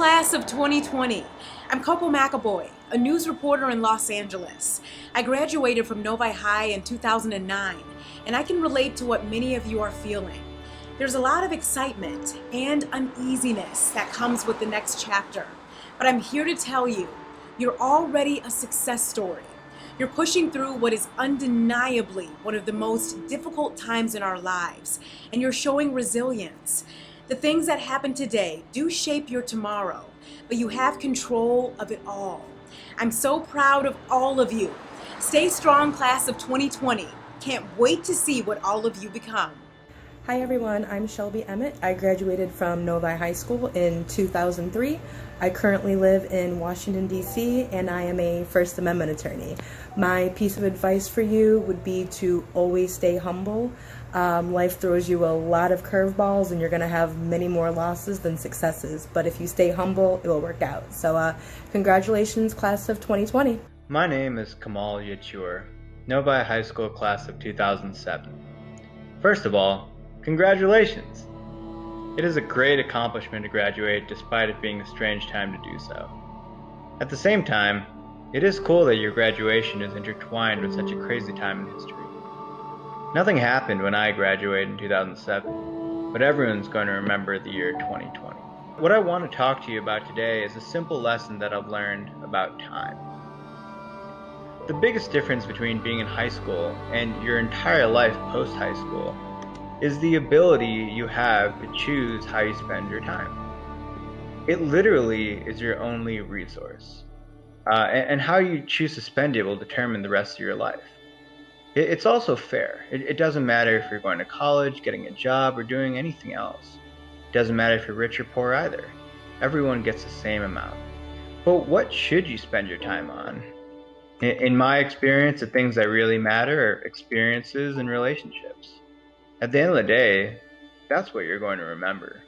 class of 2020. I'm Coco McAvoy, a news reporter in Los Angeles. I graduated from Novi High in 2009, and I can relate to what many of you are feeling. There's a lot of excitement and uneasiness that comes with the next chapter, but I'm here to tell you, you're already a success story. You're pushing through what is undeniably one of the most difficult times in our lives, and you're showing resilience. The things that happen today do shape your tomorrow, but you have control of it all. I'm so proud of all of you. Stay strong, class of 2020. Can't wait to see what all of you become. Hi everyone, I'm Shelby Emmett. I graduated from Novi High School in 2003. I currently live in Washington, D.C., and I am a First Amendment attorney. My piece of advice for you would be to always stay humble. Life throws you a lot of curveballs, and you're going to have many more losses than successes. But if you stay humble, it will work out. So congratulations, class of 2020. My name is Kamal Yatur, Novi High School class of 2007. First of all, congratulations! It is a great accomplishment to graduate despite it being a strange time to do so. At the same time, it is cool that your graduation is intertwined with such a crazy time in history. Nothing happened when I graduated in 2007, but everyone's going to remember the year 2020. What I want to talk to you about today is a simple lesson that I've learned about time. The biggest difference between being in high school and your entire life post-high school is the ability you have to choose how you spend your time. It literally is your only resource. And how you choose to spend it will determine the rest of your life. It's also fair. It doesn't matter if you're going to college, getting a job, or doing anything else. It doesn't matter if you're rich or poor either. Everyone gets the same amount. But what should you spend your time on? In my experience, the things that really matter are experiences and relationships. At the end of the day, that's what you're going to remember.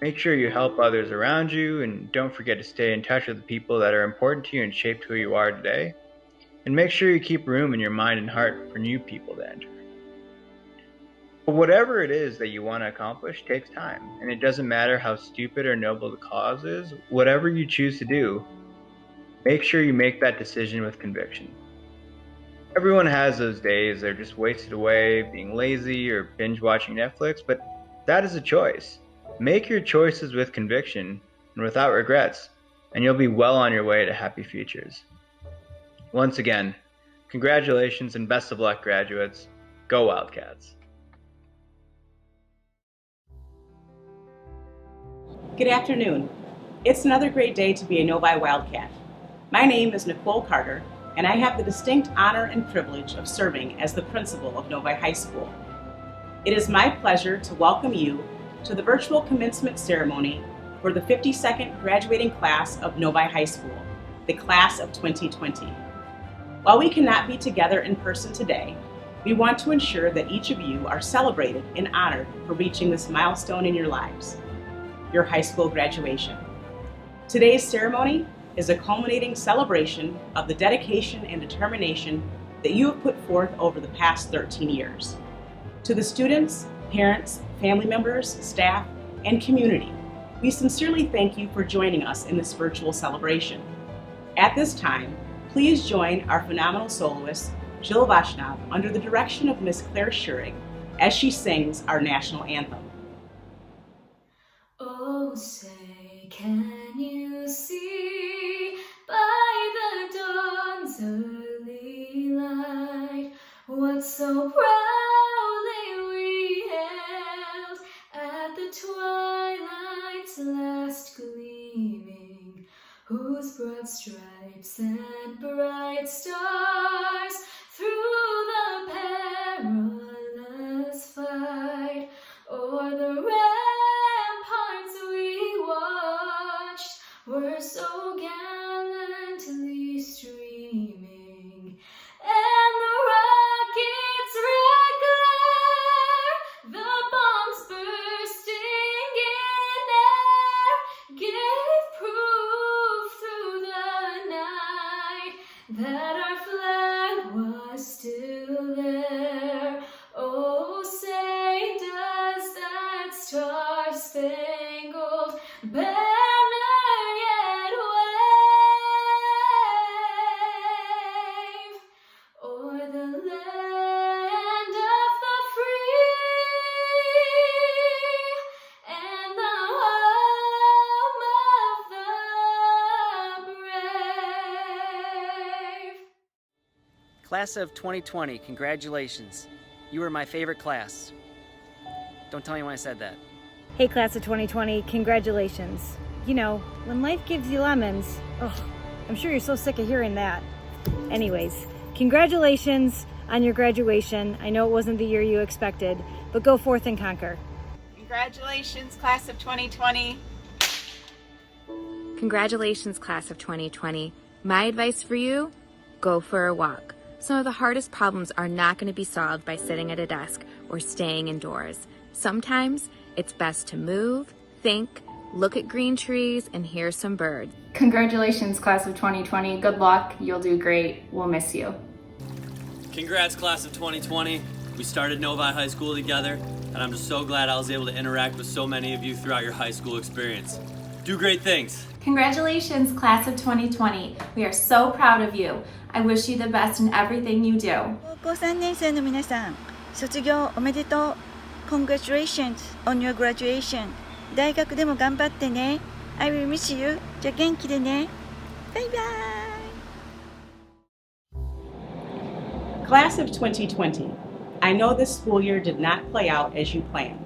Make sure you help others around you, and don't forget to stay in touch with the people that are important to you and shaped who you are today. And make sure you keep room in your mind and heart for new people to enter. But whatever it is that you want to accomplish takes time, and it doesn't matter how stupid or noble the cause is. Whatever you choose to do, make sure you make that decision with conviction. Everyone has those days they're just wasted away being lazy or binge watching Netflix, but that is a choice. Make your choices with conviction and without regrets, and you'll be well on your way to happy futures. Once again, congratulations and best of luck, graduates. Go Wildcats. Good afternoon. It's another great day to be a Novi Wildcat. My name is NICOLE Carter, and I have the distinct honor and privilege of serving as the principal of Novi High School. It is my pleasure to welcome you to the virtual commencement ceremony for the 52nd graduating class of Novi High School, the class of 2020. While we cannot be together in person today, we want to ensure that each of you are celebrated and honored for reaching this milestone in your lives, your high school graduation. Today's ceremony is a culminating celebration of the dedication and determination that you have put forth over the past 13 years. To the students, parents, family members, staff, and community, we sincerely thank you for joining us in this virtual celebration. At this time, please join our phenomenal soloist, Jill VAISHNAV, under the direction of Ms. Claire Schurig, as she sings our national anthem. Oh, say, can you see by the dawn's early light what so proudly we hailed at the twilight's last gleaming, whose broad stripes and bright stars through the perilous fight o'er the ramparts we watched were so gallantly streaming, and the rockets' red glare, the bombs bursting in air, gave proof through the night that our flag was still there. Oh, say does that star-spangled banner Class of 2020, congratulations. You were my favorite class. Don't tell me when I said that. Hey, Class of 2020, congratulations. You know, when life gives you lemons, I'm sure you're so sick of hearing that. Anyways, congratulations on your graduation. I know it wasn't the year you expected, but go forth and conquer. Congratulations, Class of 2020. Congratulations, Class of 2020. My advice for you, go for a walk. Some of the hardest problems are not going to be solved by sitting at a desk or staying indoors. Sometimes it's best to move, think, look at green trees, and hear some birds. Congratulations, Class of 2020. Good luck. You'll do great. We'll miss you. Congrats, Class of 2020. We started Novi High School together, and I'm just so glad I was able to interact with so many of you throughout your high school experience. Do great things. Congratulations, Class of 2020. We are so proud of you. I wish you the best in everything you do. 高校3年生の皆さん、卒業おめでとう。Congratulations on your graduation. 大学でも頑張ってね。I will miss you. じゃあ元気でね。バイバイ。Class of 2020, I know this school year did not play out as you planned.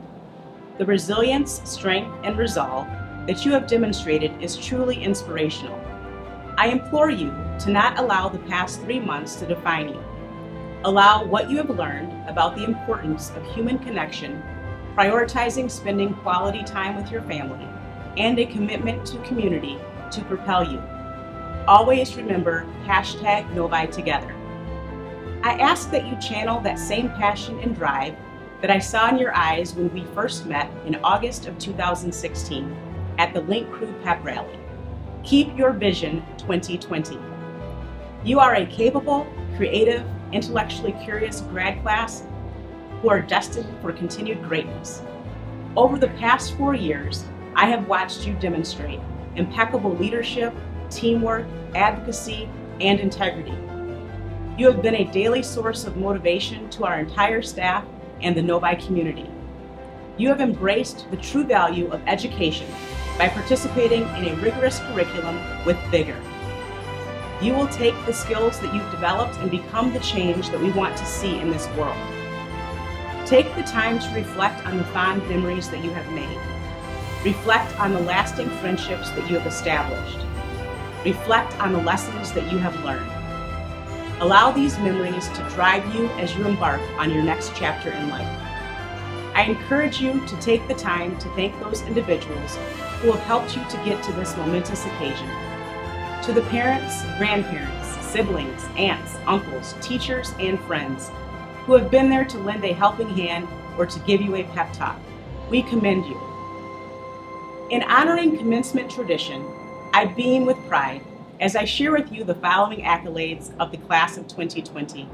The resilience, strength, and resolve that you have demonstrated is truly inspirational. I implore you to not allow the past 3 months to define you. Allow what you have learned about the importance of human connection, prioritizing spending quality time with your family, and a commitment to community to propel you. Always remember #NoviTogether. I ask that you channel that same passion and drive that I saw in your eyes when we first met in August of 2016 at the Link Crew Pep Rally. Keep your vision 2020. You are a capable, creative, intellectually curious grad class who are destined for continued greatness. Over the past 4 years, I have watched you demonstrate impeccable leadership, teamwork, advocacy, and integrity. You have been a daily source of motivation to our entire staff and the Novi community. You have embraced the true value of education by participating in a rigorous curriculum with vigor. You will take the skills that you've developed and become the change that we want to see in this world. Take the time to reflect on the fond memories that you have made. Reflect on the lasting friendships that you have established. Reflect on the lessons that you have learned. Allow these memories to drive you as you embark on your next chapter in life. I encourage you to take the time to thank those individuals who have helped you to get to this momentous occasion. To the parents, grandparents, siblings, aunts, uncles, teachers, and friends who have been there to lend a helping hand or to give you a pep talk, we commend you. In honoring commencement tradition, I beam with pride as I share with you the following accolades of the Class of 2020.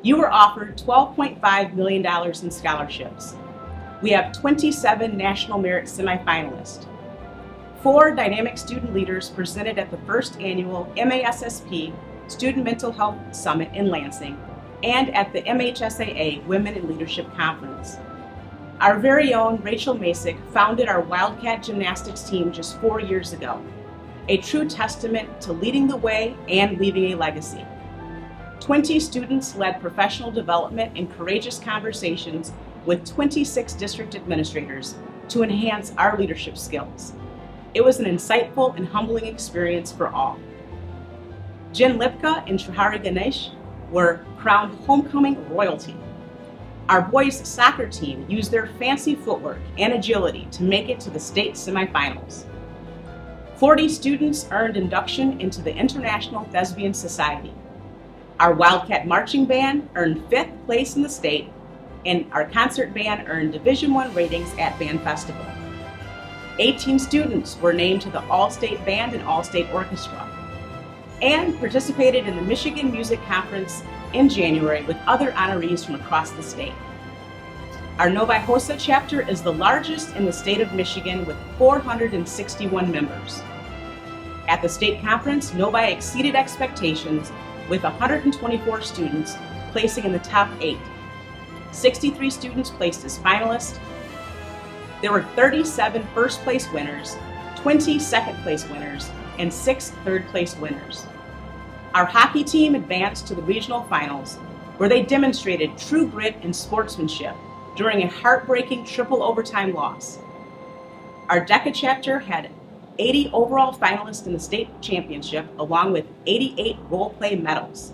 You were offered $12.5 million in scholarships. We have 27 National Merit semifinalists. 4 dynamic student leaders presented at the first annual MASSP Student Mental Health Summit in Lansing and at the MHSAA Women in Leadership Conference. Our very own Rachel Masick founded our Wildcat Gymnastics team just 4 years ago, a true testament to leading the way and leaving a legacy. 20 students led professional development and courageous conversations with 26 district administrators to enhance our leadership skills. It was an insightful and humbling experience for all. Jen Lipka and Trihari Ganesh were crowned homecoming royalty. Our boys soccer team used their fancy footwork and agility to make it to the state semifinals. 40 students earned induction into the International Thespian Society. Our Wildcat Marching Band earned 5th place in the state, and our concert band earned Division I ratings at Band Festival. 18 students were named to the All-State Band and All-State Orchestra, and participated in the Michigan Music Conference in January with other honorees from across the state. Our Novi HOSA chapter is the largest in the state of Michigan with 461 members. At the state conference, Novi exceeded expectations with 124 students placing in the top 8. 63 students placed as finalists. There were 37 first place winners, 20 second place winners, and 6 third place winners. Our hockey team advanced to the regional finals, where they demonstrated true grit and sportsmanship during a heartbreaking triple overtime loss. Our DECA chapter had 80 overall finalists in the state championship, along with 88 role play medals,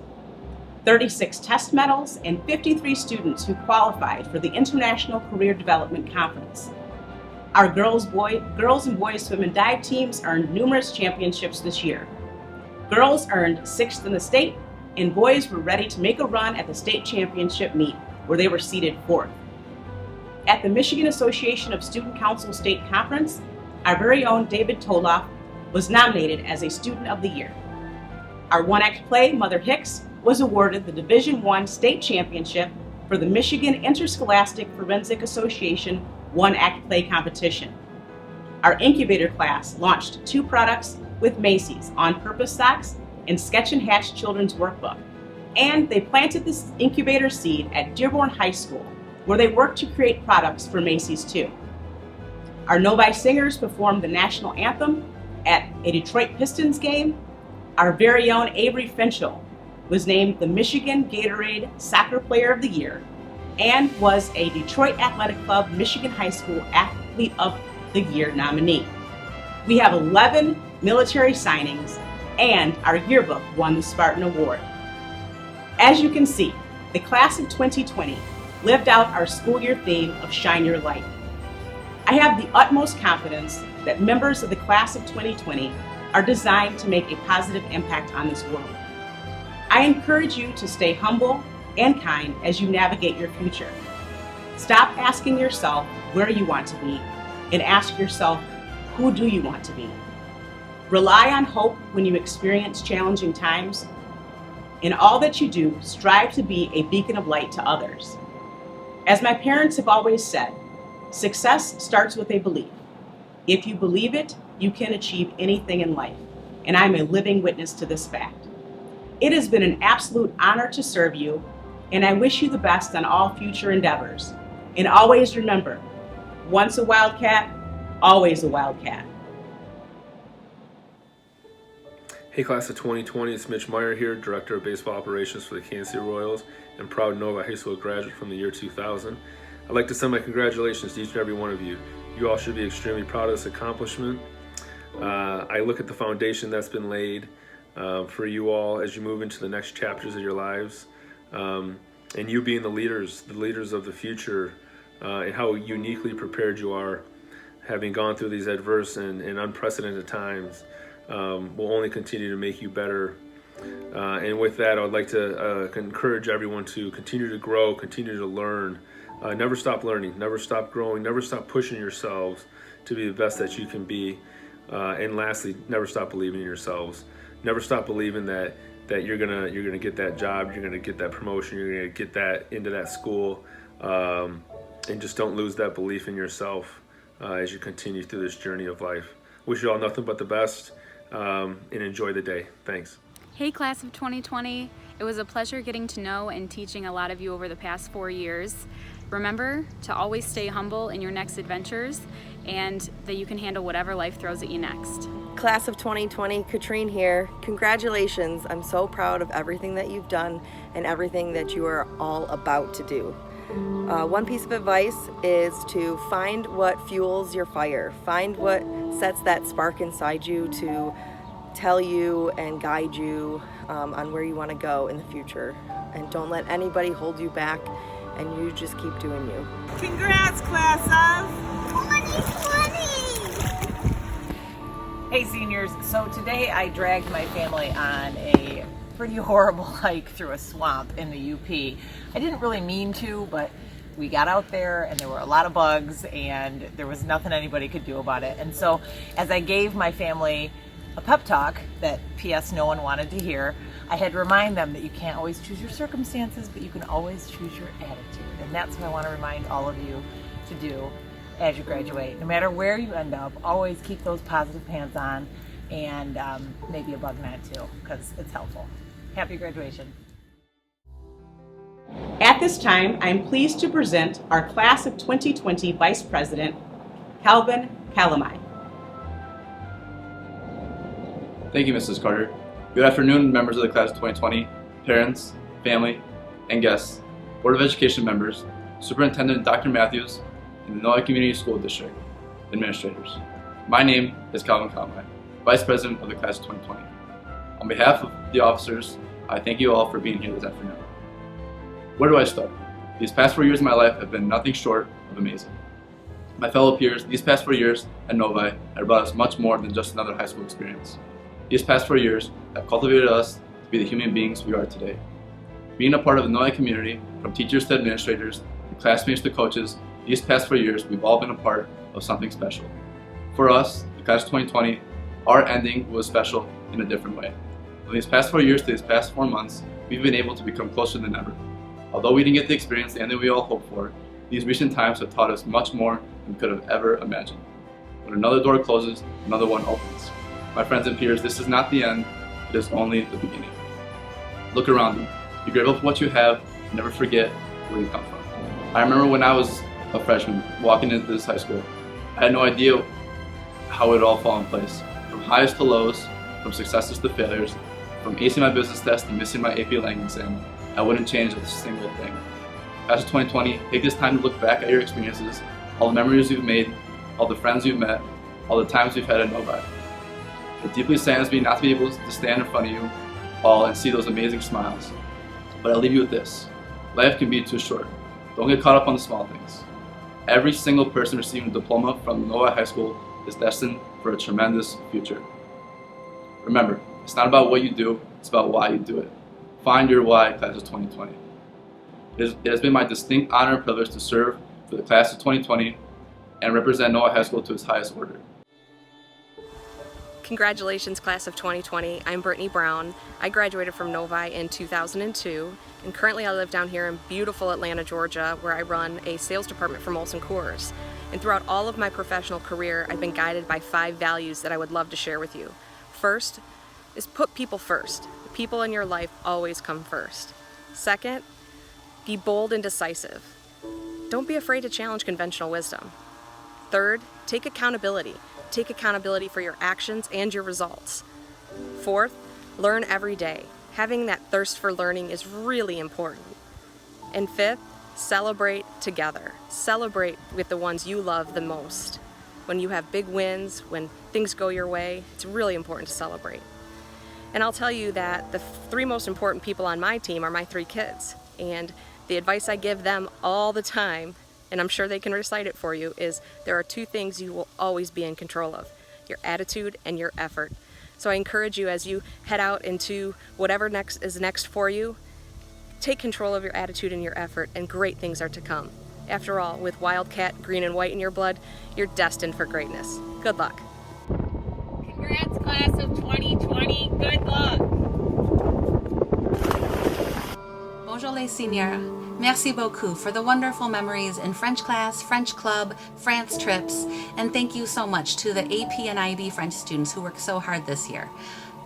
36 test medals, and 53 students who qualified for the International Career Development Conference. Our girls and boys swim and dive teams earned numerous championships this year. Girls earned 6th in the state, and boys were ready to make a run at the state championship meet, where they were seated 4th. At the Michigan Association of Student Council State Conference, our very own David Toloff was nominated as a Student of the Year. Our one-act play, Mother Hicks, was awarded the Division I State Championship for the Michigan Interscholastic Forensic Association one-act play competition. Our incubator class launched 2 products with Macy's On Purpose socks and Sketch and Hatch children's workbook. And they planted this incubator seed at Dearborn High School, where they worked to create products for Macy's too. Our Novi singers performed the national anthem at a Detroit Pistons game. Our very own Avery Finchel was named the Michigan Gatorade Soccer Player of the Year and was a Detroit Athletic Club Michigan High School Athlete of the Year nominee. We have 11 military signings, and our yearbook won the Spartan Award. As you can see, the class of 2020 lived out our school year theme of Shine Your Light. I have the utmost confidence that members of the class of 2020 are designed to make a positive impact on this world. I encourage you to stay humble and kind as you navigate your future. Stop asking yourself where you want to be and ask yourself, who do you want to be? Rely on hope when you experience challenging times. In all that you do, strive to be a beacon of light to others. As my parents have always said, success starts with a belief. If you believe it, you can achieve anything in life, and I'm a living witness to this fact. It has been an absolute honor to serve you, and I wish you the best on all future endeavors. And always remember, once a Wildcat, always a Wildcat. Hey class of 2020, it's Mitch Meyer here, Director of Baseball Operations for the Kansas City Royals and proud Novi High School graduate from the year 2000. I'd like to send my congratulations to each and every one of you. You all should be extremely proud of this accomplishment. I look at the foundation that's been laid for you all as you move into the next chapters of your lives, and you being the leaders of the future, and how uniquely prepared you are, having gone through these adverse and unprecedented times, will only continue to make you better. And with that, I would like to encourage everyone to continue to grow, continue to learn, never stop learning, never stop growing, never stop pushing yourselves to be the best that you can be. And lastly, never stop believing in yourselves. Never stop believing that you're gonna get that job, you're gonna get that promotion, you're gonna get that into that school, and just don't lose that belief in yourself as you continue through this journey of life. Wish you all nothing but the best, and enjoy the day. Thanks. Hey class of 2020, it was a pleasure getting to know and teaching a lot of you over the past 4 years. Remember to always stay humble in your next adventures and that you can handle whatever life throws at you next. Class of 2020, Katrine here. Congratulations. I'm so proud of everything that you've done and everything that you are all about to do. One piece of advice is to find what fuels your fire. Find what sets that spark inside you to tell you and guide you on where you want to go in the future. And don't let anybody hold you back, and you just keep doing you. Congrats, class of 2020! Hey seniors, so today I dragged my family on a pretty horrible hike through a swamp in the UP. I didn't really mean to, but we got out there and there were a lot of bugs and there was nothing anybody could do about it. And so as I gave my family a pep talk that P.S. no one wanted to hear, I had to remind them that you can't always choose your circumstances, but you can always choose your attitude. And that's what I want to remind all of you to do as you graduate. No matter where you end up, always keep those positive pants on and maybe a bug net too, because it's helpful. Happy graduation. At this time, I am pleased to present our Class of 2020 Vice President, Calvin Calamai. Thank you, Mrs. Carter. Good afternoon, members of the class of 2020, parents, family, and guests, Board of Education members, Superintendent Dr. Matthews, and the Novi Community School District administrators. My name is Calvin Conway, Vice President of the class of 2020. On behalf of the officers, I thank you all for being here this afternoon. Where do I start? These past 4 years of my life have been nothing short of amazing. My fellow peers, these past 4 years at Novi have brought us much more than just another high school experience. These past 4 years have cultivated us to be the human beings we are today. Being a part of the Novi community, from teachers to administrators, from classmates to coaches, these past 4 years we've all been a part of something special. For us, the class of 2020, our ending was special in a different way. From these past 4 years to these past 4 months, we've been able to become closer than ever. Although we didn't get the experience the ending we all hoped for, these recent times have taught us much more than we could have ever imagined. When another door closes, another one opens. My friends and peers, this is not the end, it is only the beginning. Look around you. Be grateful for what you have, and never forget where you come from. I remember when I was a freshman walking into this high school, I had no idea how it would all fall in place. From highs to lows, from successes to failures, from acing my business test and missing my AP language exam, I wouldn't change a single thing. Class of 2020, take this time to look back at your experiences, all the memories you've made, all the friends you've met, all the times you've had at Novi. It deeply saddens me not to be able to stand in front of you all and see those amazing smiles. But I'll leave you with this. Life can be too short. Don't get caught up on the small things. Every single person receiving a diploma from Novi High School is destined for a tremendous future. Remember, it's not about what you do, it's about why you do it. Find your why, class of 2020. It has been my distinct honor and privilege to serve for the class of 2020 and represent Novi High School to its highest order. Congratulations, class of 2020. I'm Brittany Brown. I graduated from Novi in 2002, and currently I live down here in beautiful Atlanta, Georgia, where I run a sales department for Molson Coors. And throughout all of my professional career, I've been guided by 5 values that I would love to share with you. First is put people first. The people in your life always come first. Second, be bold and decisive. Don't be afraid to challenge conventional wisdom. Third, take accountability. Take accountability for your actions and your results. Fourth, learn every day. Having that thirst for learning is really important. And fifth, celebrate together. Celebrate with the ones you love the most. When you have big wins, when things go your way, it's really important to celebrate. And I'll tell you that the 3 most important people on my team are my 3 kids. And the advice I give them all the time, and I'm sure they can recite it for you, is there are 2 things you will always be in control of: your attitude and your effort. So I encourage you, as you head out into whatever is next for you, take control of your attitude and your effort, and great things are to come. After all, with Wildcat green and white in your blood, you're destined for greatness. Good luck. Congrats, class of 2020. Good luck. Bonjour les seniors. Merci beaucoup for the wonderful memories in French class, French club, France trips, and thank you so much to the AP and IB French students who worked so hard this year.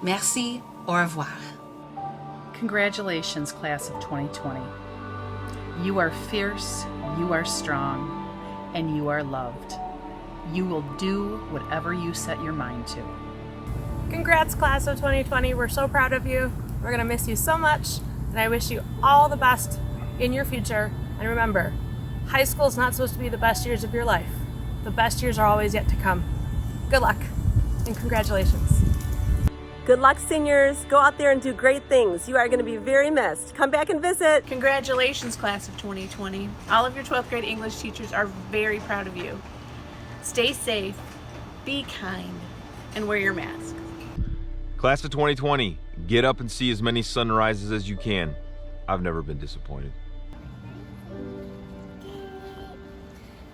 Merci, au revoir. Congratulations, class of 2020. You are fierce, you are strong, and you are loved. You will do whatever you set your mind to. Congrats, class of 2020. We're so proud of you. We're going to miss you so much, and I wish you all the best in your future. And remember, high school is not supposed to be the best years of your life. The best years are always yet to come. Good luck, and congratulations. Good luck, seniors. Go out there and do great things. You are going to be very missed. Come back and visit. Congratulations, class of 2020. All of your 12th grade English teachers are very proud of you. Stay safe, be kind, and wear your mask. Class of 2020, get up and see as many sunrises as you can. I've never been disappointed.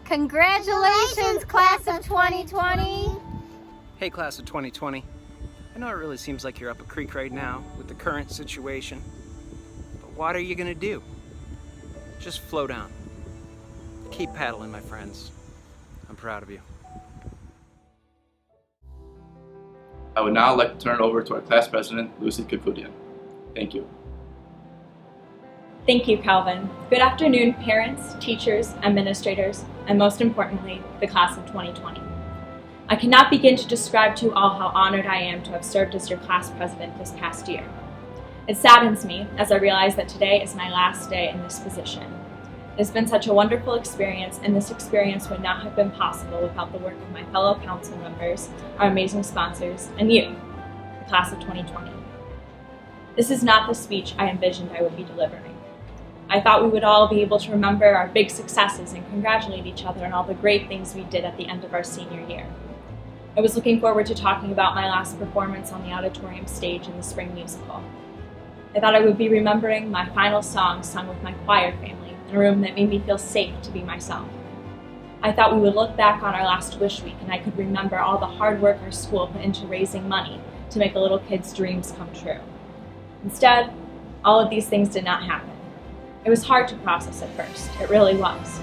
Congratulations, class of 2020. Hey, class of 2020. I know it really seems like you're up a creek right now with the current situation, but what are you gonna do? Just flow down. Keep paddling, my friends. I'm proud of you. I would now like to turn it over to our class president, Lucy KOUKOUDIAN. Thank you. Thank you, Calvin. Good afternoon, parents, teachers, administrators, and most importantly, the class of 2020. I cannot begin to describe to you all how honored I am to have served as your class president this past year. It saddens me as I realize that today is my last day in this position. It has been such a wonderful experience, and this experience would not have been possible without the work of my fellow council members, our amazing sponsors, and you, the class of 2020. This is not the speech I envisioned I would be delivering. I thought we would all be able to remember our big successes and congratulate each other on all the great things we did at the end of our senior year. I was looking forward to talking about my last performance on the auditorium stage in the spring musical. I thought I would be remembering my final song sung with my choir family in a room that made me feel safe to be myself. I thought we would look back on our last wish week and I could remember all the hard work our school put into raising money to make a little kid's dreams come true. Instead, all of these things did not happen. It was hard to process at first, it really was.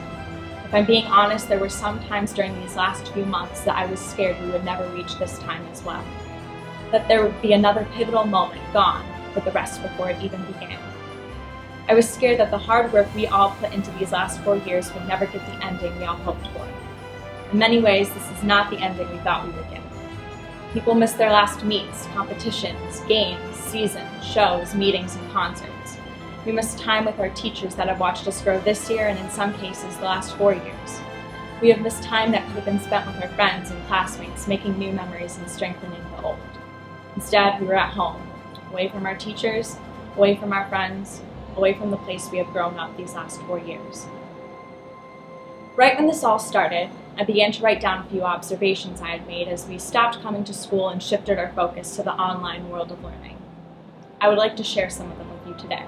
If I'm being honest, there were some times during these last few months that I was scared we would never reach this time as well. That there would be another pivotal moment gone with the rest before it even began. I was scared that the hard work we all put into these last 4 years would never get the ending we all hoped for. In many ways, this is not the ending we thought we would get. People miss their last meets, competitions, games, seasons, shows, meetings, and concerts. We miss time with our teachers that have watched us grow this year and in some cases the last 4 years. We have missed time that could have been spent with our friends and classmates, making new memories and strengthening the old. Instead, we were at home, away from our teachers, away from our friends, away from the place we have grown up these last 4 years. Right when this all started, I began to write down a few observations I had made as we stopped coming to school and shifted our focus to the online world of learning. I would like to share some of them with you today.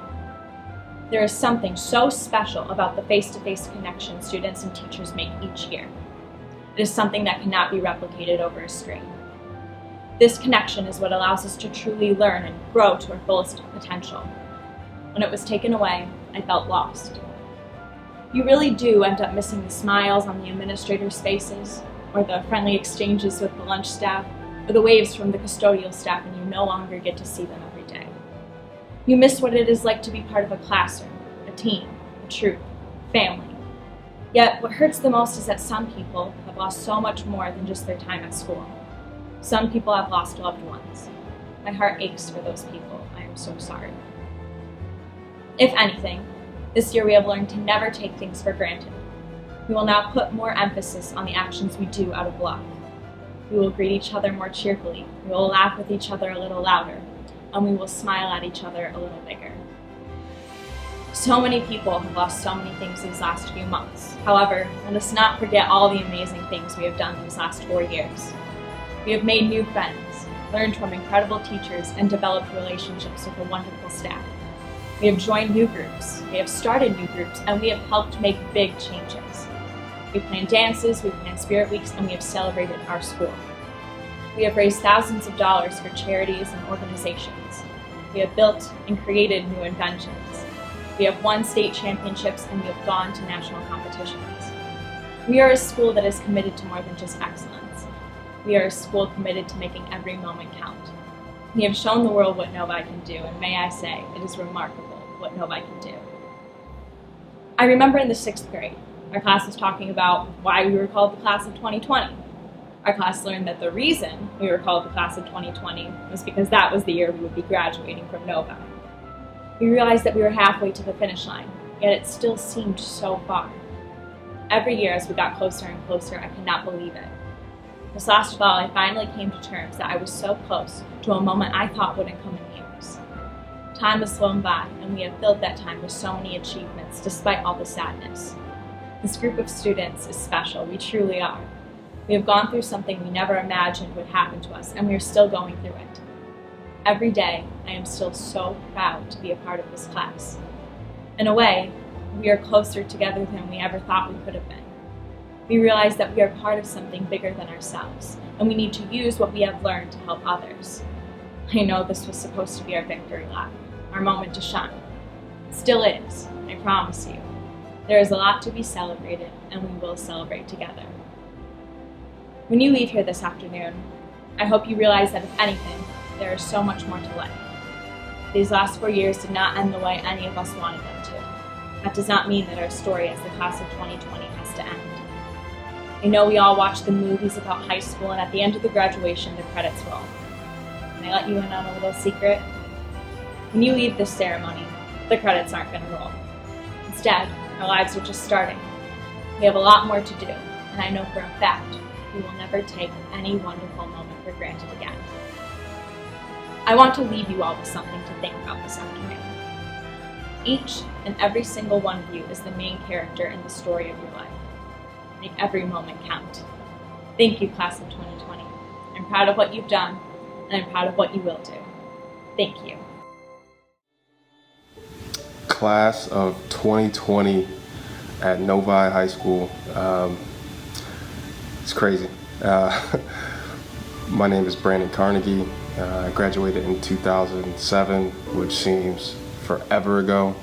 There is something so special about the face-to-face connection students and teachers make each year. It is something that cannot be replicated over a screen. This connection is what allows us to truly learn and grow to our fullest potential. When it was taken away, I felt lost. You really do end up missing the smiles on the administrators' faces, or the friendly exchanges with the lunch staff, or the waves from the custodial staff, and you no longer get to see them every day. You miss what it is like to be part of a classroom, a team, a troop, family. Yet, what hurts the most is that some people have lost so much more than just their time at school. Some people have lost loved ones. My heart aches for those people. I am so sorry. If anything, this year we have learned to never take things for granted. We will now put more emphasis on the actions we do out of love. We will greet each other more cheerfully. We will laugh with each other a little louder. And we will smile at each other a little bigger. So many people have lost so many things these last few months. However, let us not forget all the amazing things we have done these last 4 years. We have made new friends, learned from incredible teachers, and developed relationships with a wonderful staff. We have joined new groups, we have started new groups, and we have helped make big changes. We planned dances, we planned spirit weeks, and we have celebrated our school. We have raised thousands of dollars for charities and organizations. We have built and created new inventions. We have won state championships, and we have gone to national competitions. We are a school that is committed to more than just excellence. We are a school committed to making every moment count. We have shown the world what Novi can do, and may I say, it is remarkable what Novi can do. I remember in the 6th grade, our class was talking about why we were called the class of 2020. Our class learned that the reason we were called the class of 2020 was because that was the year we would be graduating from Novi. We realized that we were halfway to the finish line, yet it still seemed so far. Every year as we got closer and closer, I could not believe it. This last fall, I finally came to terms that I was so close to a moment I thought wouldn't come in years. Time has flown by, and we have filled that time with so many achievements, despite all the sadness. This group of students is special, we truly are. We have gone through something we never imagined would happen to us, and we are still going through it. Every day, I am still so proud to be a part of this class. In a way, we are closer together than we ever thought we could have been. We realize that we are part of something bigger than ourselves, and we need to use what we have learned to help others. I know this was supposed to be our victory lap, our moment to shine. It still is, I promise you. There is a lot to be celebrated, and we will celebrate together. When you leave here this afternoon, I hope you realize that if anything, there is so much more to life. These last 4 years did not end the way any of us wanted them to. That does not mean that our story as the class of 2020 has to end. I know we all watch the movies about high school, and at the end of the graduation, the credits roll. Can I let you in on a little secret? When you leave this ceremony, the credits aren't going to roll. Instead, our lives are just starting. We have a lot more to do, and I know for a fact we will never take any wonderful moment for granted again. I want to leave you all with something to think about this afternoon. Each and every single one of you is the main character in the story of your life. Make every moment count. Thank you, class of 2020. I'm proud of what you've done, and I'm proud of what you will do. Thank you. Class of 2020 at Novi High School. It's crazy. My name is Brandon Carnegie. I graduated in 2007, which seems forever ago.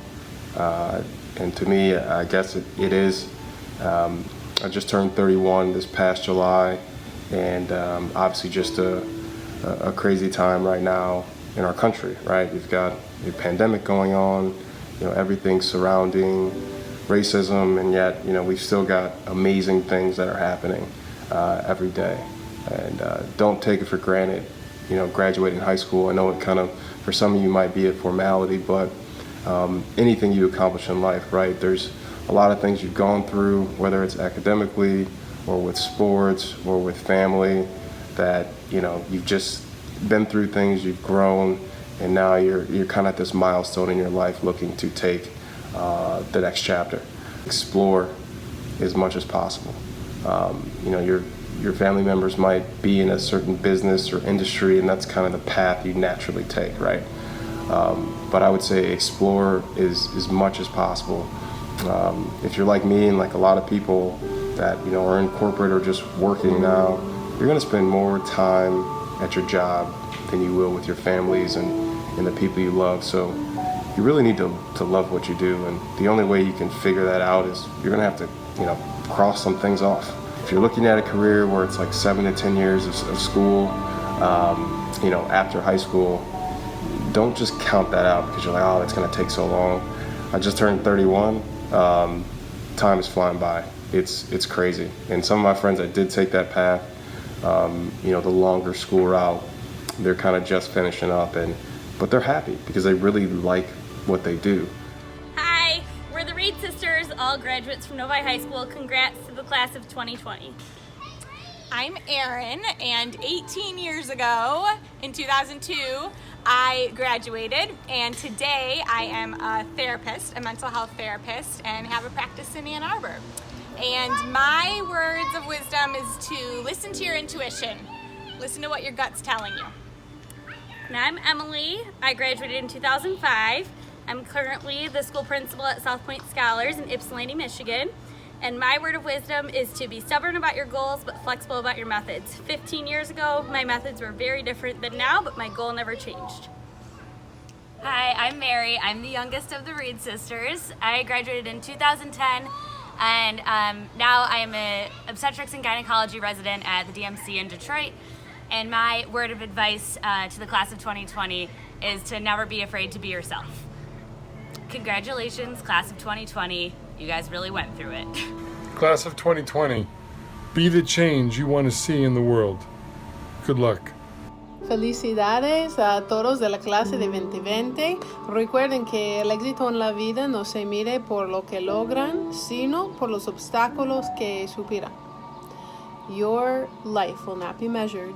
And to me, I guess it is. I just turned 31 this past July, and obviously just a crazy time right now in our country, right? We've got a pandemic going on, everything surrounding racism, and yet, we've still got amazing things that are happening every day. And don't take it for granted, graduating high school. I know it kind of, for some of you might be a formality, but anything you accomplish in life, right? There's a lot of things you've gone through, whether it's academically or with sports or with family, that you've just been through things, you've grown, and now you're kind of at this milestone in your life looking to take the next chapter. Explore as much as possible. Your family members might be in a certain business or industry, and that's kind of the path you naturally take, right? But I would say explore as much as possible. If you're like me and like a lot of people that are in corporate or just working now, you're going to spend more time at your job than you will with your families and the people you love. So you really need to love what you do, and the only way you can figure that out is you're going to have to cross some things off. If you're looking at a career where it's like 7 to 10 years of school, after high school, don't just count that out because you're like, oh, it's going to take so long. I just turned 31. Time is flying by. It's crazy. And some of my friends that did take that path, the longer school route, they're kind of just finishing up, but they're happy because they really like what they do. Hi, we're the Reed sisters, all graduates from Novi High School. Congrats to the class of 2020. I'm Erin, and 18 years ago, in 2002, I graduated, and today I am a therapist, a mental health therapist, and have a practice in Ann Arbor. And my words of wisdom is to listen to your intuition. Listen to what your gut's telling you. And I'm Emily. I graduated in 2005. I'm currently the school principal at South Point Scholars in Ypsilanti, Michigan. And my word of wisdom is to be stubborn about your goals, but flexible about your methods. 15 years ago, my methods were very different than now, but my goal never changed. Hi, I'm Mary. I'm the youngest of the Reed sisters. I graduated in 2010, and now I am an obstetrics and gynecology resident at the DMC in Detroit. And my word of advice to the class of 2020 is to never be afraid to be yourself. Congratulations, class of 2020. You guys really went through it. Class of 2020, be the change you want to see in the world. Good luck. Felicidades a todos de la clase de 2020. Recuerden que el éxito en la vida no se mide por lo que logran, sino por los obstáculos que superan. Your life will not be measured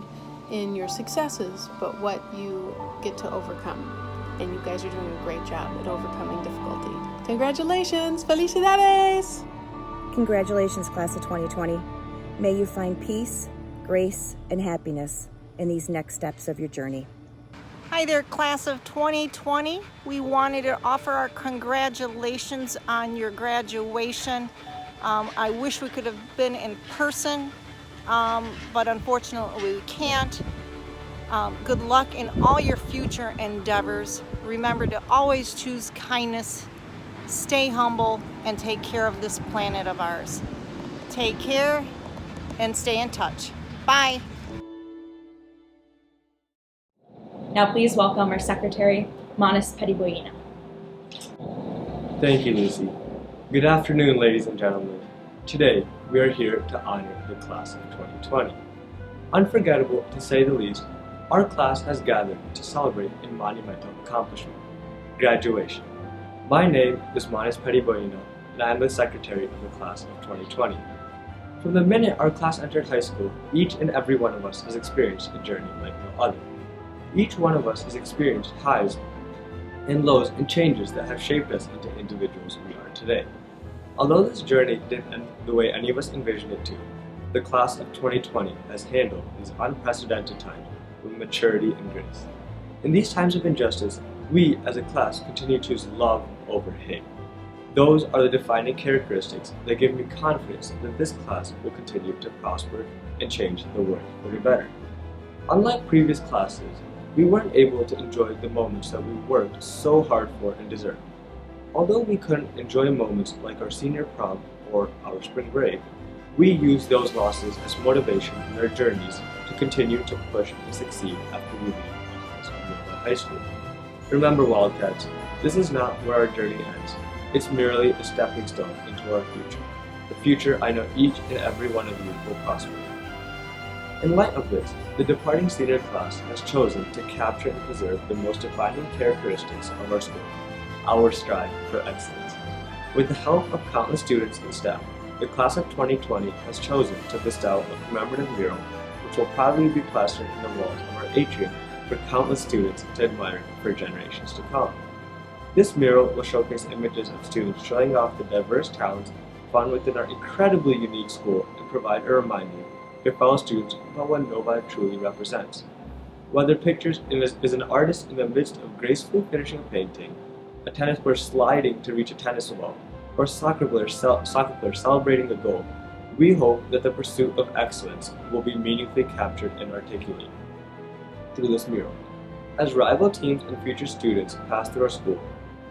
in your successes, but what you get to overcome. And you guys are doing a great job at overcoming difficulty. Congratulations! Felicidades! Congratulations, class of 2020. May you find peace, grace, and happiness in these next steps of your journey. Hi there, class of 2020. We wanted to offer our congratulations on your graduation. I wish we could have been in person, but unfortunately we can't. Good luck in all your future endeavors. Remember to always choose kindness, stay humble, and take care of this planet of ours. Take care and stay in touch. Bye. Now please welcome our secretary, Manis Petiboyina. Thank you, Lucy. Good afternoon, ladies and gentlemen. Today, we are here to honor the class of 2020. Unforgettable to say the least, our class has gathered to celebrate a monumental accomplishment, graduation. My name is Manis Periboino, and I am the secretary of the class of 2020. From the minute our class entered high school, each and every one of us has experienced a journey like no other. Each one of us has experienced highs and lows and changes that have shaped us into individuals we are today. Although this journey didn't end the way any of us envisioned it to, the class of 2020 has handled these unprecedented times with maturity and grace. In these times of injustice, we as a class continue to choose love over hate. Those are the defining characteristics that give me confidence that this class will continue to prosper and change the world for the better. Unlike previous classes, we weren't able to enjoy the moments that we worked so hard for and deserved. Although we couldn't enjoy moments like our senior prom or our spring break, we used those losses as motivation in our journeys to continue to push and succeed after we leave high school. Remember, Wildcats, this is not where our journey ends. It's merely a stepping stone into our future. The future I know each and every one of you will prosper in. In light of this, the departing senior class has chosen to capture and preserve the most defining characteristics of our school, our strive for excellence. With the help of countless students and staff, the class of 2020 has chosen to bestow a commemorative mural which will proudly be plastered in the walls of our atrium for countless students to admire for generations to come. This mural will showcase images of students showing off the diverse talents found within our incredibly unique school and provide a reminder to your fellow students about what Novi truly represents. Whether pictures is an artist in the midst of gracefully finishing a painting, a tennis player sliding to reach a tennis ball, or a soccer player celebrating a goal, we hope that the pursuit of excellence will be meaningfully captured and articulated through this mural. As rival teams and future students pass through our school,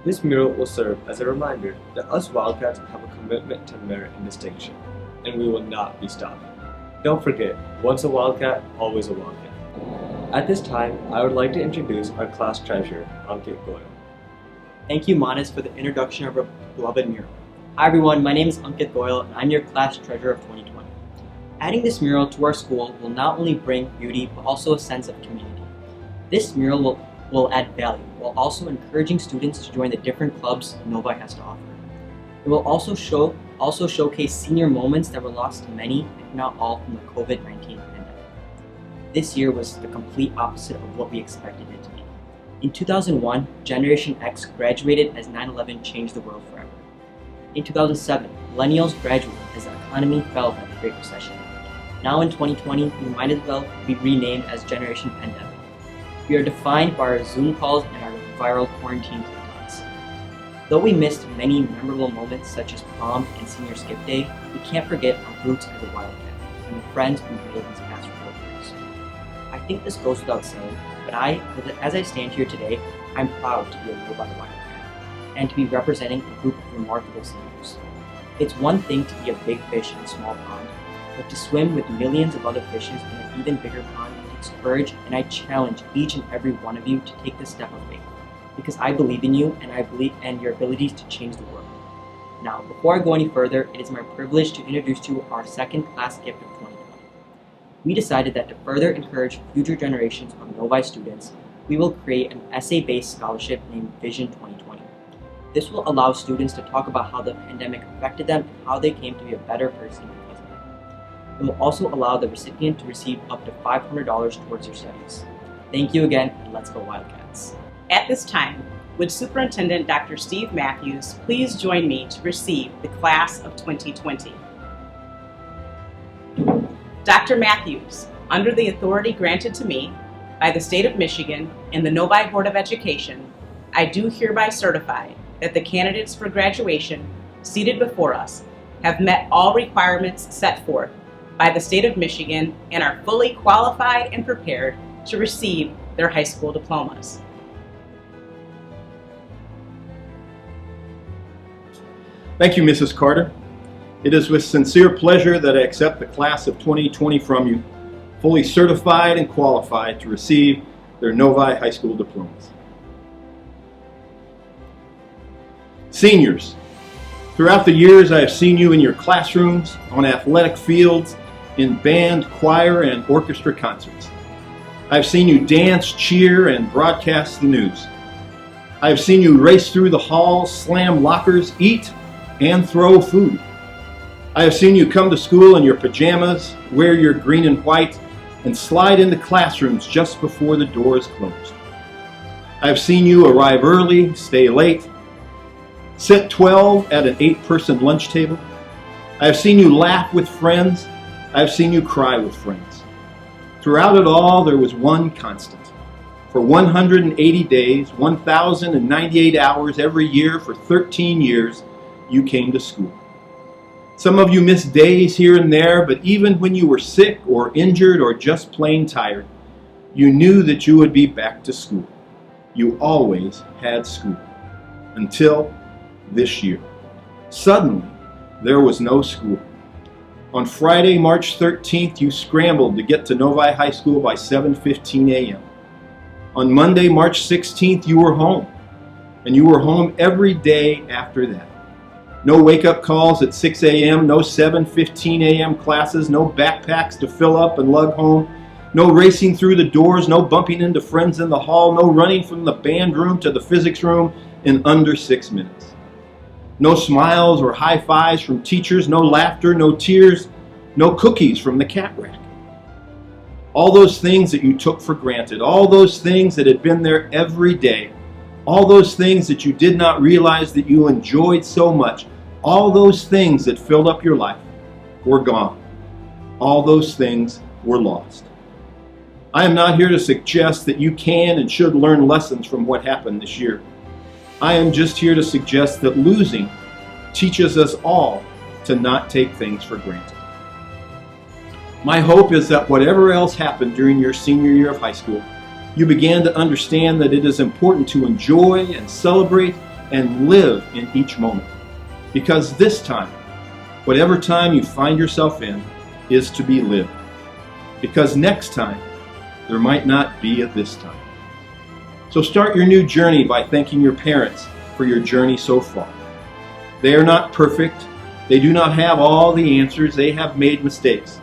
this mural will serve as a reminder that us Wildcats have a commitment to merit and distinction, and we will not be stopped. Don't forget, once a Wildcat, always a Wildcat. At this time, I would like to introduce our class treasurer, Ankit Goyal. Thank you, Manis, for the introduction of our beloved mural. Hi everyone, my name is Ankit Goyal, and I'm your class treasurer of 2020. Adding this mural to our school will not only bring beauty, but also a sense of community. This mural will add value, while also encouraging students to join the different clubs Novi has to offer. It will also showcase senior moments that were lost to many, if not all, from the COVID-19 pandemic. This year was the complete opposite of what we expected it to be. In 2001, Generation X graduated as 9/11 changed the world forever. In 2007, millennials graduated as the economy fell at the Great Recession. Now in 2020, we might as well be renamed as Generation Pandemic. We are defined by our Zoom calls and our viral quarantine TikToks. Though we missed many memorable moments such as prom and senior skip day, we can't forget our roots as a Wildcat and the friends we've made these past 4 years. I think this goes without saying, but as I stand here today, I'm proud to be a Novi Wildcat and to be representing a group of remarkable seniors. It's one thing to be a big fish in a small pond, but to swim with millions of other fishes in an even bigger pond takes courage, and I challenge each and every one of you to take this step of faith, because I believe in you and I believe in your abilities to change the world. Now, before I go any further, it is my privilege to introduce to you our second class gift of 2020. We decided that to further encourage future generations of Novi students, we will create an essay-based scholarship named Vision 2020. This will allow students to talk about how the pandemic affected them and how they came to be a better person because of it. It will also allow the recipient to receive up to $500 towards their studies. Thank you again, and let's go Wildcats. At this time, would Superintendent Dr. Steve Matthews please join me to receive the class of 2020. Dr. Matthews, under the authority granted to me by the State of Michigan and the Novi Board of Education, I do hereby certify that the candidates for graduation seated before us have met all requirements set forth by the State of Michigan and are fully qualified and prepared to receive their high school diplomas. Thank you, Mrs. Carter. It is with sincere pleasure that I accept the class of 2020 from you, fully certified and qualified to receive their Novi high school diplomas. Seniors, Throughout the years, I have seen you in your classrooms, on athletic fields, in band, choir, and orchestra concerts. I have seen you dance, cheer, and broadcast the news. I have seen you race through the halls, slam lockers, eat, and throw food. I have seen you come to school in your pajamas, wear your green and white, and slide into classrooms just before the doors closed. I have seen you arrive early, stay late, sit 12 at an 8-person lunch table. I have seen you laugh with friends. I have seen you cry with friends. Throughout it all, there was one constant. For 180 days, 1,098 hours every year for 13 years, you came to school. Some of you missed days here and there, but even when you were sick or injured or just plain tired, you knew that you would be back to school. You always had school. Until this year. Suddenly, there was no school. On Friday, March 13th, you scrambled to get to Novi High School by 7:15 a.m. On Monday, March 16th, you were home. And you were home every day after that. No wake-up calls at 6 a.m., no 7:15 a.m. classes, no backpacks to fill up and lug home, no racing through the doors, no bumping into friends in the hall, no running from the band room to the physics room in under 6 minutes. No smiles or high fives from teachers, no laughter, no tears, no cookies from the cat rack. All those things that you took for granted, all those things that had been there every day, all those things that you did not realize that you enjoyed so much, all those things that filled up your life were gone. All those things were lost. I am not here to suggest that you can and should learn lessons from what happened this year. I am just here to suggest that losing teaches us all to not take things for granted. My hope is that whatever else happened during your senior year of high school, you began to understand that it is important to enjoy and celebrate and live in each moment. Because this time, whatever time you find yourself in, is to be lived. Because next time, there might not be a this time. So start your new journey by thanking your parents for your journey so far. They are not perfect. They do not have all the answers. They have made mistakes.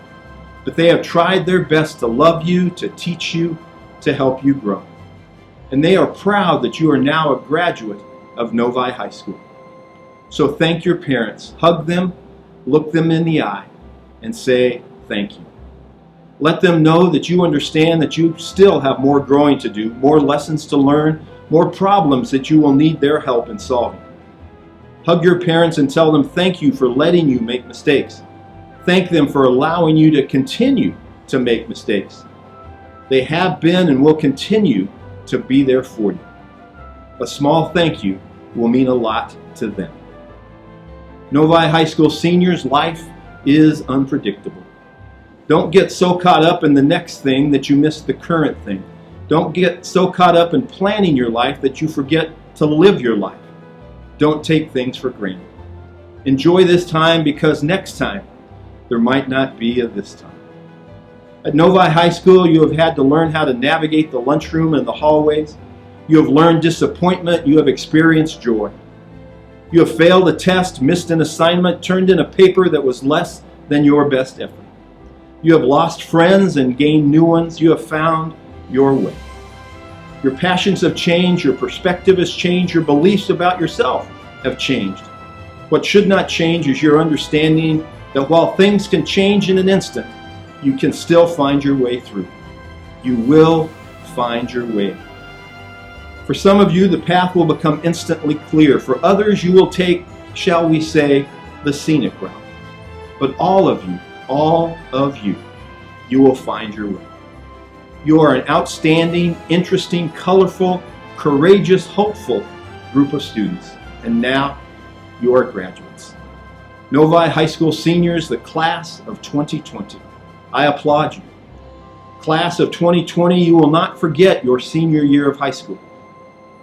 But they have tried their best to love you, to teach you, to help you grow. And they are proud that you are now a graduate of Novi High School. So thank your parents. Hug them, look them in the eye, and say thank you. Let them know that you understand that you still have more growing to do, more lessons to learn, more problems that you will need their help in solving. Hug your parents and tell them thank you for letting you make mistakes. Thank them for allowing you to continue to make mistakes. They have been and will continue to be there for you. A small thank you will mean a lot to them. Novi High School seniors, life is unpredictable. Don't get so caught up in the next thing that you miss the current thing. Don't get so caught up in planning your life that you forget to live your life. Don't take things for granted. Enjoy this time because next time there might not be a this time. At Novi High School, you have had to learn how to navigate the lunchroom and the hallways. You have learned disappointment. You have experienced joy. You have failed a test, missed an assignment, turned in a paper that was less than your best effort. You have lost friends and gained new ones. You have found your way. Your passions have changed. Your perspective has changed. Your beliefs about yourself have changed. What should not change is your understanding that while things can change in an instant, you can still find your way through. You will find your way. For some of you, the path will become instantly clear. For others, you will take, shall we say, the scenic route. But all of you, you will find your way. You are an outstanding, interesting, colorful, courageous, hopeful group of students. And now, you are graduates. Novi High School seniors, the class of 2020. I applaud you. Class of 2020, you will not forget your senior year of high school.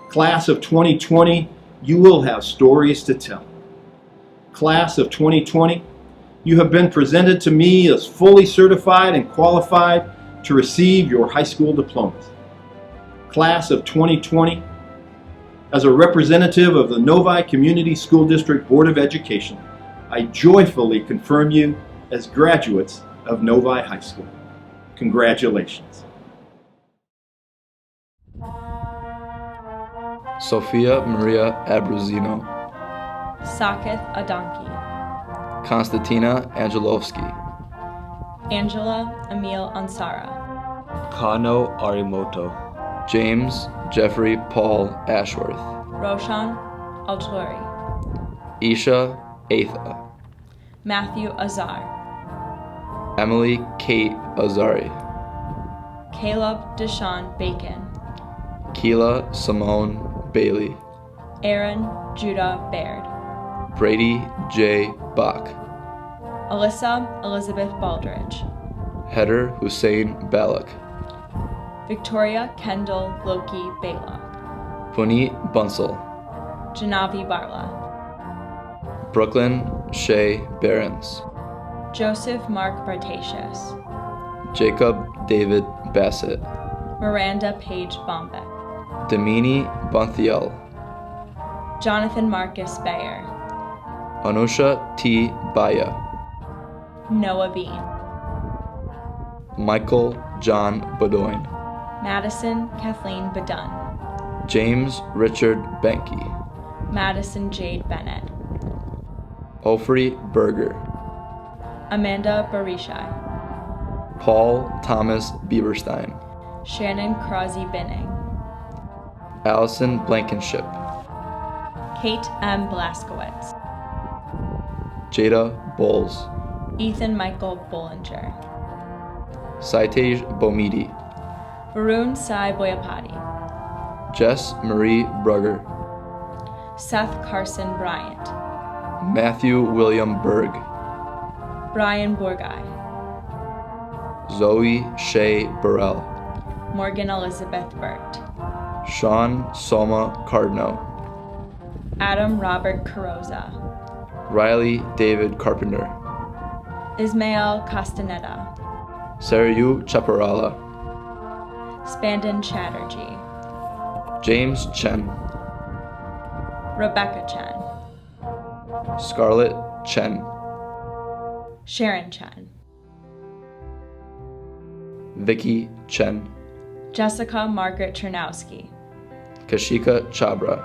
Class of 2020, you will have stories to tell. Class of 2020, you have been presented to me as fully certified and qualified to receive your high school diplomas. Class of 2020, As a representative of the Novi Community School District Board of Education, I joyfully confirm you as graduates of Novi High School. Congratulations. Sophia Maria Abruzino, Sakith Adonki, Konstantina Angelovsky, Angela Emil Ansara, Kano Arimoto, James Jeffrey Paul Ashworth, Roshan Alturi, Isha Atha, Matthew Azar, Emily Kate Azari, Caleb Deshaun Bacon, Keela Simone Bailey, Aaron Judah Baird, Brady J. Bach, Alyssa Elizabeth Baldridge, Heather Hussein Balak, Victoria Kendall Loki Bela, Puneet Bunsal, Janavi Barla, Brooklyn Shea Behrens, Joseph Mark Bartasius, Jacob David Bassett, Miranda Page Bombeck, Damini Bunthiel, Jonathan Marcus Bayer, Anusha T. Baya, Noah Bean, Michael John Bedoin, Madison Kathleen Badun, James Richard Benke, Madison Jade Bennett, Ofri Berger, Amanda Barishai, Paul Thomas Bieberstein, Shannon Crosby Binning, Allison Blankenship, Kate M. Blaskowitz, Jada Bowles, Ethan Michael Bollinger, Saitej Bomidi, Varun Sai Boyapati, Jess Marie Brugger, Seth Carson Bryant, Matthew William Berg, Brian Borgai, Zoe Shea Burrell, Morgan Elizabeth Burt, Sean Soma Cardno, Adam Robert Carosa, Riley David Carpenter, Ismael Castaneda, Sarayu Chaparala, Spandon Chatterjee, James Chen, Rebecca Chen, Scarlett Chen, Sharon Chen, Vicky Chen, Jessica Margaret Chernowski, Kashika Chabra,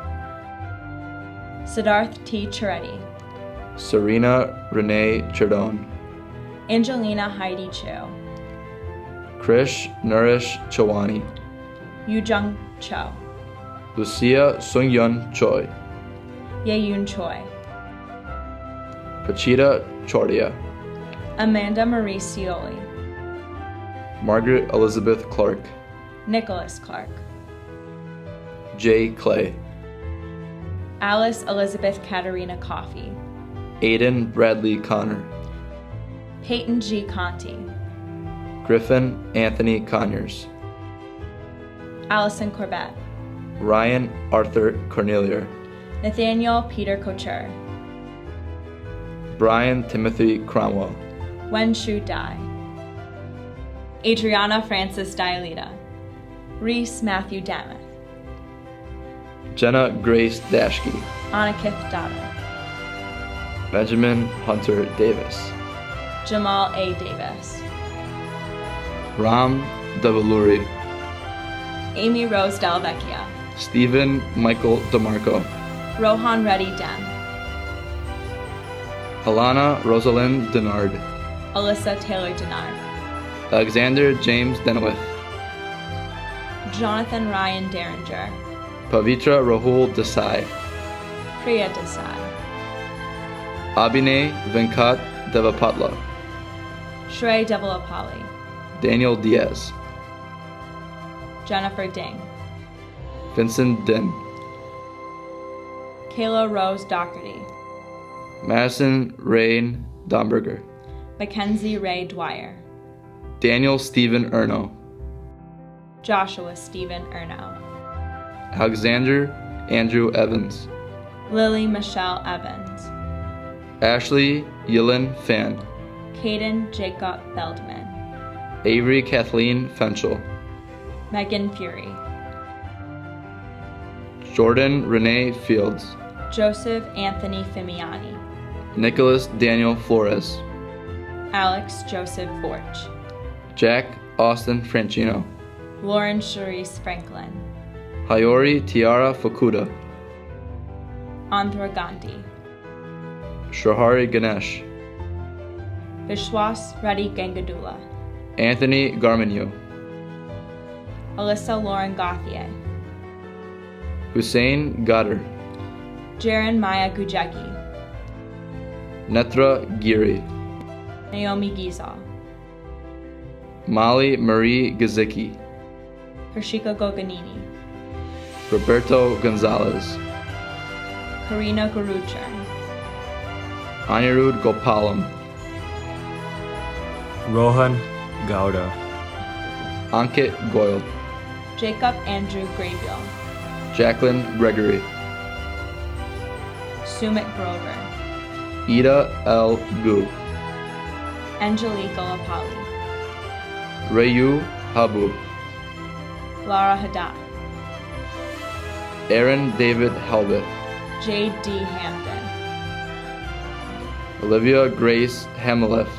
Siddharth T. Charetti, Serena Renee Chardon, Angelina Heidi Cho, Krish Nourish Chawani, Yujung Cho, Lucia Sungyun Choi, Yeyun Choi, Pachita Chordia, Amanda Marie Scioli, Margaret Elizabeth Clark, Nicholas Clark, Jay Clay, Alice Elizabeth Katarina Coffey, Aiden Bradley Connor, Peyton G. Conti, Griffin Anthony Conyers, Allison Corbett, Ryan Arthur Cornelia, Nathaniel Peter Couture, Brian Timothy Cromwell, Wen Shu Dai, Adriana Francis Dialita, Reese Matthew Damath, Jenna Grace Dashke, Anakith Dada, Benjamin Hunter Davis, Jamal A. Davis, Ram Devaluri, Amy Rose Delvecchia, Stephen Michael DeMarco, Rohan Reddy Dem, Alana Rosalind Denard, Alyssa Taylor Denard, Alexander James Denowith, Jonathan Ryan Derringer, Pavitra Rahul Desai, Priya Desai, Abhinay Venkat Devapatla, Shrey Devalapalli, Daniel Diaz, Jennifer Ding, Vincent Din, Kayla Rose Doherty, Madison Rain Domberger, Mackenzie Ray Dwyer, Daniel Stephen Erno, Joshua Stephen Erno, Alexander Andrew Evans, Lily Michelle Evans, Ashley Yilin Fan, Caden Jacob Feldman, Avery Kathleen Fenchel, Megan Fury, Jordan Renee Fields, Joseph Anthony Fimiani, Nicholas Daniel Flores, Alex Joseph Forge, Jack Austin Franchino, Lauren Charisse Franklin, Hayori Tiara Fukuda, Andhra Gandhi, Shahari Ganesh, Vishwas Reddy Gangadula, Anthony Garminu, Alyssa Lauren Gauthier, Hussein Gadar, Jaron Maya Gujegi, Netra Giri, Naomi Gizal, Molly Marie Gazicki, Hershika Goganini, Roberto Gonzalez, Karina Guruchar, Anirudh Gopalam, Rohan Gowda, Ankit Goyal, Jacob Andrew Graybill, Jacqueline Gregory, Sumit Grover, Ida L. Gu, Angelica Lapali, Rayu Habu, Lara Haddad, Aaron David Helbeth, J.D. Hamden, Olivia Grace Hamiliff,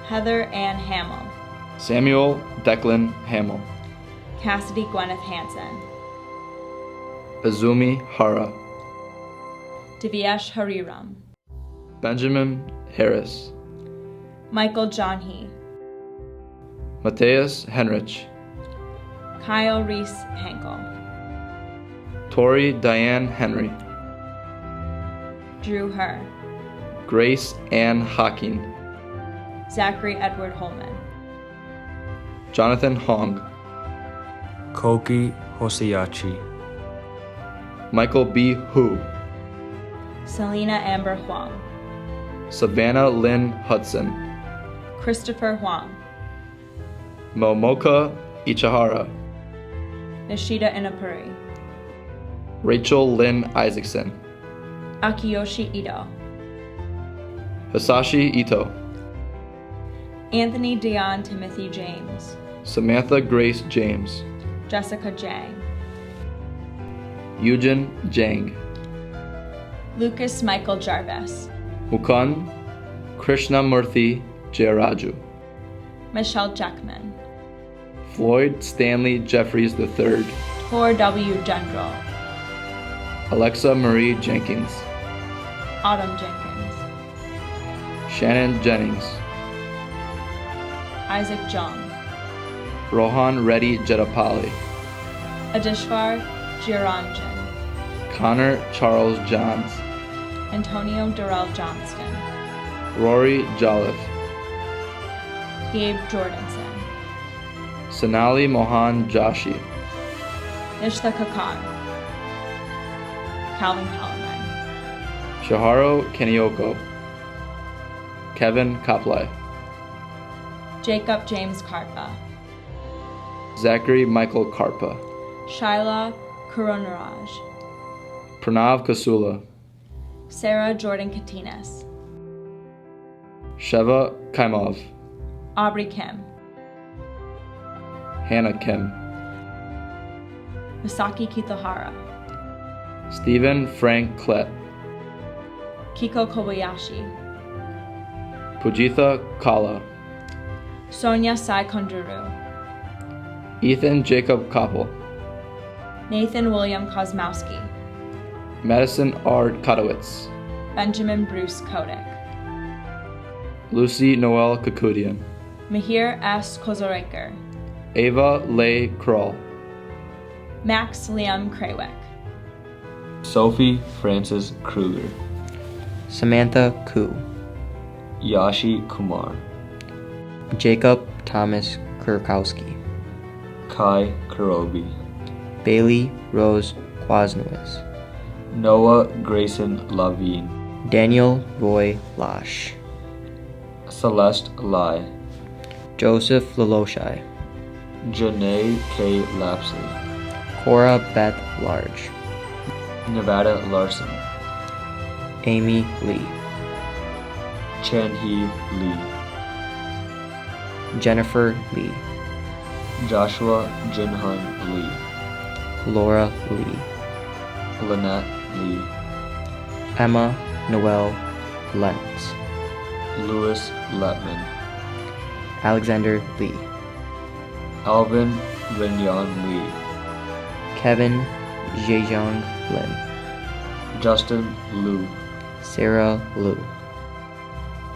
Heather Ann Hamill, Samuel Declan Hamill, Cassidy Gwyneth Hansen, Azumi Hara, Divyesh Hariram, Benjamin Harris, Michael Johnhe, Mateus Henrich, Kyle Reese Henkel, Tori Diane Henry, Drew Herr, Grace Ann Hawking, Zachary Edward Holman, Jonathan Hong, Koki Hoseyachi, Michael B. Hu, Selena Amber Huang, Savannah Lynn Hudson, Christopher Huang, Momoka Ichihara, Nishida Inapuri, Rachel Lynn Isaacson, Akiyoshi Ito, Hisashi Ito, Anthony Dion Timothy James, Samantha Grace James, Jessica Jang, Eugen Jang, Lucas Michael Jarvis, Mukund Krishnamurthy Jayaraju, Michelle Jackman, Floyd Stanley Jeffries III, Tor W. General, Alexa Marie Jenkins, Autumn Jenkins, Shannon Jennings, Isaac Jung, Rohan Reddy Jetapali, Adishvar Giranjan, Connor Charles Johns, Antonio Durrell Johnston, Rory Jolliffe, Gabe Jordanson, Sonali Mohan Joshi, Nishtha Kakar, Calvin Calamine, Shaharo Kenioko, Kevin Kaplai, Jacob James Karpa, Zachary Michael Karpa, Shaila Kurunaraj, Pranav Kasula, Sarah Jordan Katinas, Sheva Kaimov, Aubrey Kim, Hannah Kim, Misaki Kitohara, Stephen Frank Klett, Kiko Kobayashi, Pujitha Kala, Sonia Sai Konduru, Ethan Jacob Koppel, Nathan William Kosmowski, Madison R. Kotowitz, Benjamin Bruce Kodak, Lucy Noel Kakoudian, Mahir S. Kozoreker, Ava Leigh Kroll, Max Liam Kraywick, Sophie Frances Kruger, Samantha Koo, Yashi Kumar, Jacob Thomas Kurkowski, Kai Karobi, Bailey Rose Kwasnowitz, Noah Grayson Lavine, Daniel Roy Lash, Celeste Lai, Joseph Laloshai, Janae K. Lapsley, Cora Beth Large, Nevada Larson, Amy Lee, Chanhee Lee, Jennifer Lee, Joshua Jinhan Lee, Laura Lee, Lynette Lee. Emma Noel Lentz. Louis Letman. Alexander Lee. Alvin Renyon Lee. Kevin Zhejiang Lin. Justin Liu. Sarah Liu.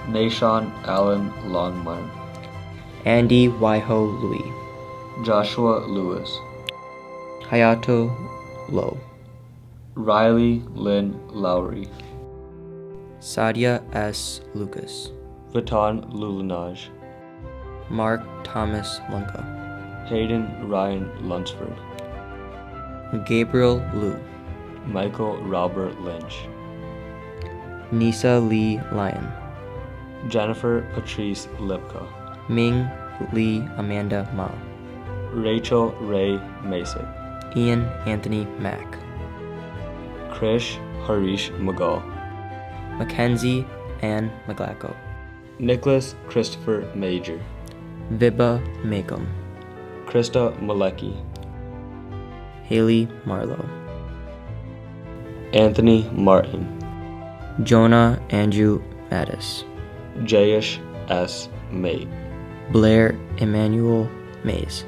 Nashon Allen Longmire. Andy Waiho Louis. Joshua Lewis. Hayato Low. Riley Lynn Lowry. Sadia S. Lucas. Viton Lulinaj. Mark Thomas Lunka. Hayden Ryan Lunsford. Gabriel Liu. Michael Robert Lynch. Nisa Lee Lyon. Jennifer Patrice Lipka. Ming Lee Amanda Ma. Rachel Ray Masick. Ian Anthony Mack. Krish Harish Magal. Mackenzie Ann McGlacko. Nicholas Christopher Major. Vibha Makem. Krista Malecki. Haley Marlowe. Anthony Martin. Jonah Andrew Mattis. Jayesh S. Mate. Blair Emmanuel Mays.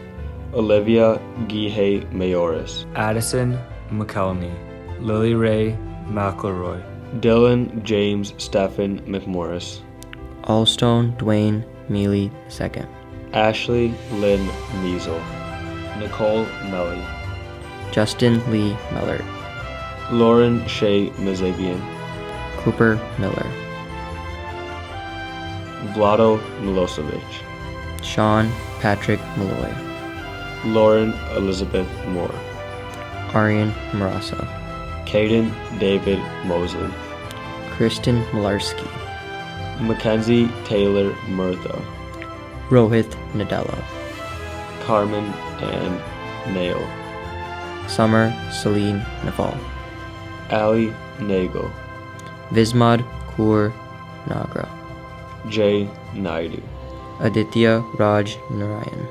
Olivia Gihe Mayoris. Addison McElney. Lily Ray McElroy. Dylan James Stephen McMorris. Allstone Dwayne Mealy II. Ashley Lynn Measle. Nicole Melly. Justin Lee Mellert. Lauren Shea Mazagian. Cooper Miller. Vlado Milosevic. Sean Patrick Malloy. Lauren Elizabeth Moore. Arian Marasa. Caden David Mosley. Kristen Malarski. Mackenzie Taylor Murtha. Rohit Nadella. Carmen Ann Nail. Summer Celine Naval. Ali Nagel. Vismad Kaur Nagra. Jay Naidu. Aditya Raj Narayan.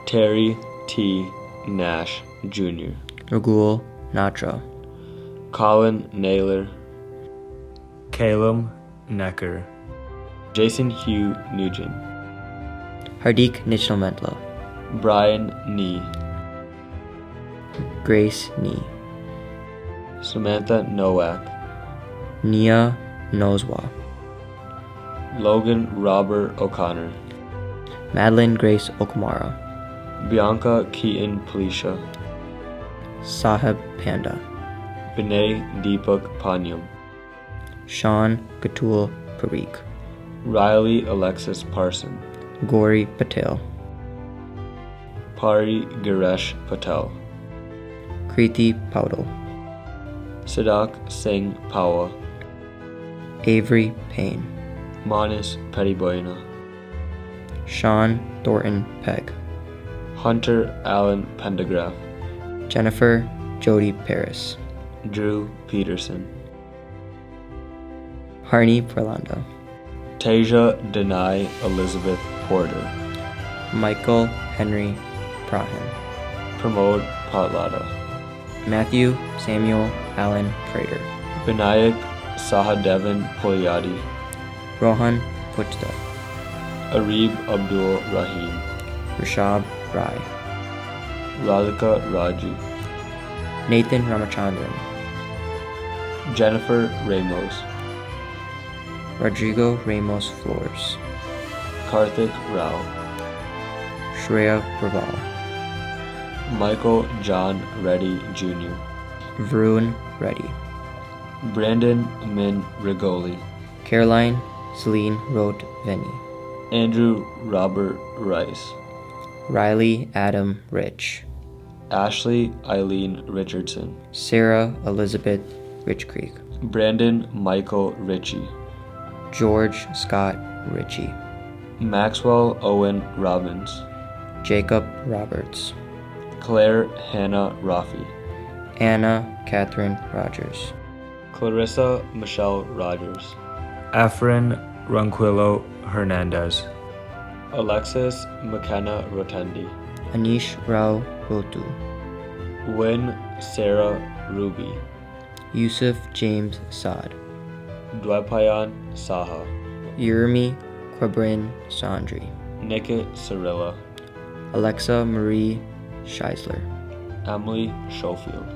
Terry T. Nash Jr. Ragul Natra. Colin Naylor. Calum Necker. Jason Hugh Nugent. Hardik Nishnamentla. Brian Nee. Grace Nee. Samantha Nowak. Nia Noswa. Logan Robert O'Connor. Madeline Grace Okamara. Bianca Keaton Palisha. Sahib Panda. Vinay Deepak Panyam. Sean Katul Parikh. Riley Alexis Parson. Gauri Patel. Pari Giresh Patel. Kriti Paudel. Siddharth Singh Pawa. Avery Payne. Manis Pettiboina. Sean Thornton Pegg. Hunter Allen Pendergraph. Jennifer Jody Paris. Drew Peterson. Harney Pralanda. Tasia Denai Elizabeth Porter. Michael Henry Prahan. Pramod Patlada. Matthew Samuel Allen Prater. Vinayak Sahadevan Polyadi. Rohan Puchta. Arib Abdul Rahim. Rishab Rai. Radhika Raji. Nathan Ramachandran. Jennifer Ramos. Rodrigo Ramos Flores. Karthik Rao. Shreya Raval. Michael John Reddy Jr. Varun Reddy. Brandon Min Rigoli. Caroline Celine Rote Veni. Andrew Robert Rice. Riley Adam Rich. Ashley Eileen Richardson. Sarah Elizabeth Rich Creek. Brandon Michael Ritchie. George Scott Ritchie. Maxwell Owen Robbins. Jacob Roberts. Claire Hannah Rafi. Anna Catherine Rogers. Clarissa Michelle Rogers. Efren Ronquillo Hernandez. Alexis McKenna Rotendi. Anish Rao Rotu. Wynn Sarah Ruby. Yusuf James Saad, Dwaipayan Saha. Yermi Quabrin Sandri, Nikit Cirilla. Alexa Marie Scheisler, Emily Schofield.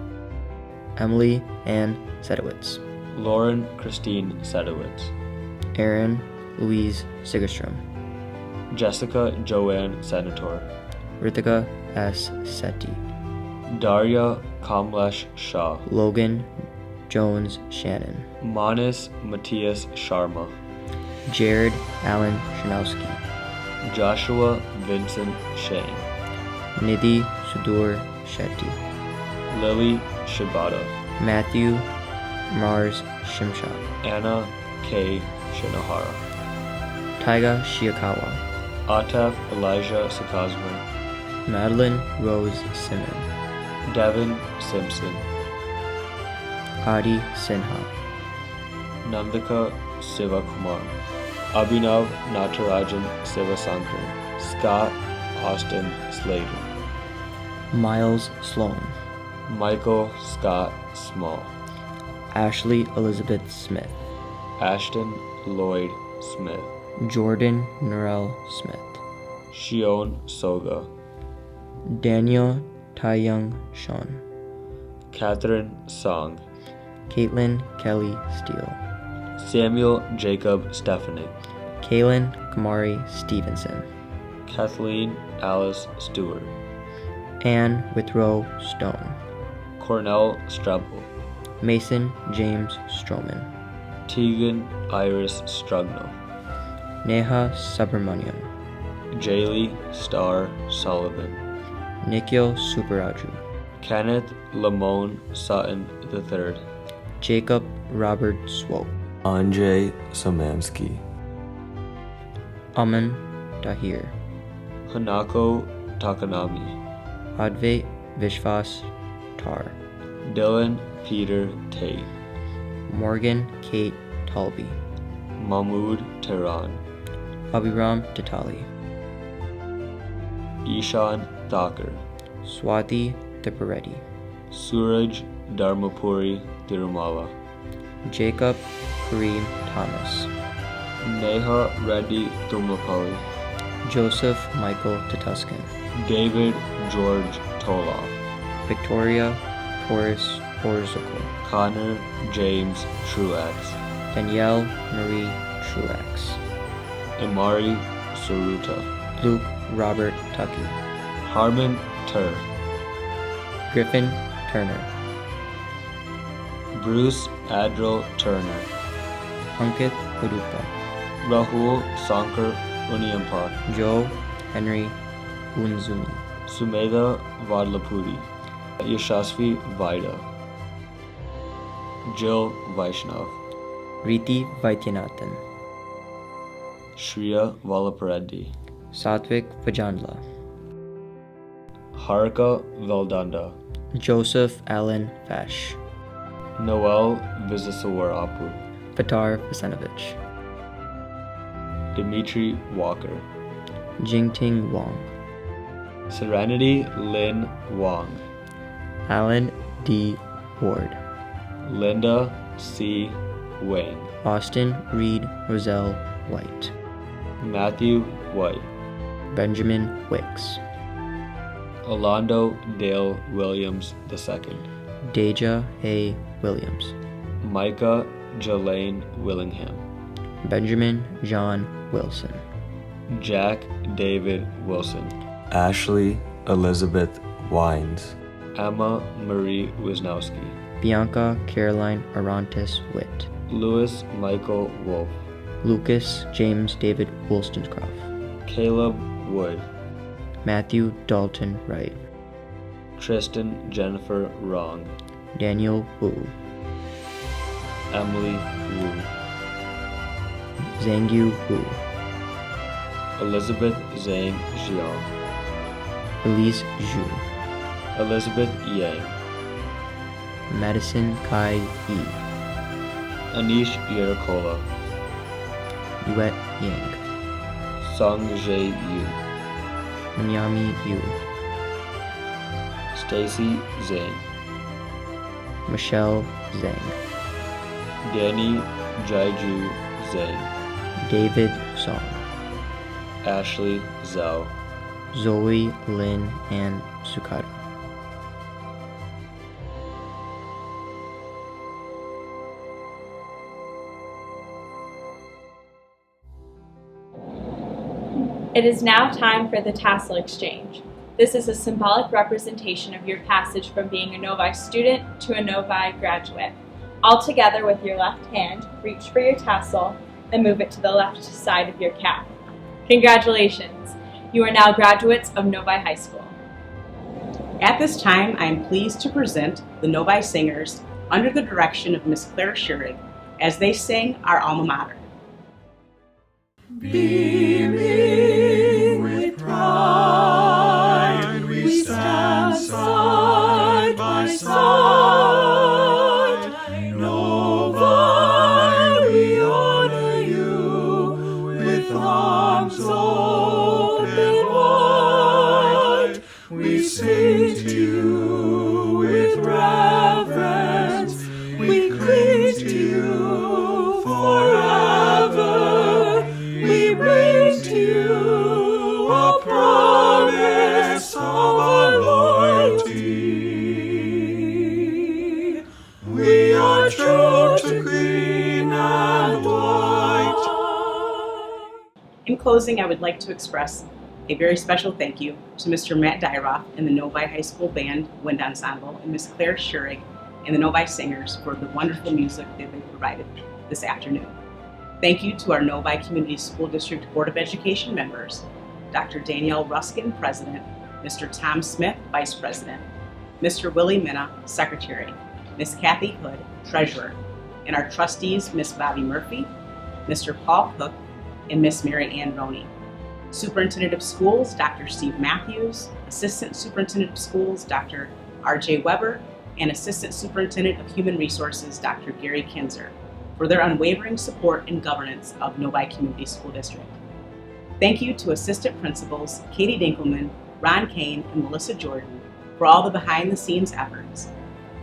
Emily Ann Sedowitz, Lauren Christine Sedowitz. Erin Louise Sigerstrom, Jessica Joanne Senator. Ritika S. Sethi, Darya Kamlesh Shah. Logan Jones Shannon, Manis Matthias Sharma. Jared Allen Shanowski, Joshua Vincent Shane. Nidhi Sudur Shetty, Lily Shibata. Matthew Mars Shimsha, Anna K. Shinohara. Taiga Shiakawa, Ataf Elijah Sakazman. Madeline Rose Simon, Devin Simpson. Adi Sinha, Nandika Sivakumar. Abhinav Natarajan Sivasankaran. Scott Austin Slater. Miles Sloan, Michael Scott Small. Ashley Elizabeth Smith, Ashton Lloyd Smith. Jordan Norell Smith, Shion Soga. Daniel Taeyang Sean, Catherine Song. Caitlin Kelly Steele, Samuel Jacob Stefanik. Kaylin Kamari Stevenson, Kathleen Alice Stewart. Anne Withrow Stone, Cornell Strebel. Mason James Stroman, Tegan Iris Strugno. Neha Subramaniam, Jaylee Star Sullivan. Nikhil Subaraju, Kenneth Lamone Sutton III. Jacob Robert Swope, Anjay Samansky. Aman Tahir, Hanako Takanami. Advait Vishwas Tar, Dylan Peter Tate. Morgan Kate Talby, Mahmood Tehran. Abhiram Titali, Ishan Thakur. Swati Tipareddy, Suraj Dharmapuri Tirumala. Jacob Kareem Thomas, Neha Reddy Tumapalli. Joseph Michael Tatuskin, David George Toloff. Victoria Taurus Orzuko, Connor James Truex. Danielle Marie Truax, Imari Saruta. Luke Robert Tucky, Harmon Tur. Griffin Turner, Bruce Adril Turner. Ankit Udupa, Rahul Sankar Uniampa. Joe Henry Unzuni, Sumedha Vadlapudi. Yashasvi Vaida. Jill Vaishnav. Riti Vaityanathan, Shriya Valapareddy. Satvik Vajandla, Harika Veldanda. Joseph Allen Fash, Noel Visasawarapu. Petar Vasenovich, Dimitri Walker. Jingting Wong, Serenity Lin Wong. Alan D. Ward, Linda C. Wang. Austin Reed Roselle White, Matthew White. Benjamin Wicks, Alondo Dale Williams II. Deja A. Williams, Micah Jelaine Willingham. Benjamin John Wilson, Jack David Wilson. Ashley Elizabeth Wines. Emma Marie Wisnowski. Bianca Caroline Arantes Witt, Louis Michael Wolf. Lucas James David Wollstonecroft, Caleb Wood. Matthew Dalton Wright, Tristan Jennifer Wrong. Daniel Wu, Emily Wu. Zhangyu Wu, Elizabeth Zhang Jiang. Elise Zhu, Elizabeth Yang. Madison Kai Yi, Anish Yerikola. Yuet Yang, Song Jae Yu. Minyami Yu, Stacy Zhang. Michelle Zhang, Danny Jaiju Zhang, David Song, Ashley Zhao, Zoe Lin Ann Sukata. It is now time for the tassel exchange. This is a symbolic representation of your passage from being a Novi student to a Novi graduate. All together with your left hand, reach for your tassel and move it to the left side of your cap. Congratulations! You are now graduates of Novi High School. At this time, I am pleased to present the Novi Singers under the direction of Miss Claire Schurig as they sing our alma mater. Beaming with pride, we stand side by side. Novi, we honor you with arms open wide. We sing to you with reverence. We cling to you forever. We bring to you a promise of our loyalty. We are true to green and white. In closing, I would like to express a very special thank you to Mr. Matt Dyroff and the Novi High School Band Wind Ensemble and Miss Claire Schurig and the Novi Singers for the wonderful music that they provided this afternoon. Thank you to our Novi Community School District Board of Education members, Dr. Danielle Ruskin, President, Mr. Tom Smith, Vice President, Mr. Willie Minna, Secretary, Miss Kathy Hood, Treasurer, and our trustees, Miss Bobby Murphy, Mr. Paul Cook, and Miss Mary Ann Roney. Superintendent of Schools, Dr. Steve Matthews, Assistant Superintendent of Schools, Dr. R.J. Weber, and Assistant Superintendent of Human Resources, Dr. Gary Kinzer, for their unwavering support and governance of Novi Community School District. Thank you to Assistant Principals Katie Dinkelman, Ron Kane, and Melissa Jordan for all the behind-the-scenes efforts.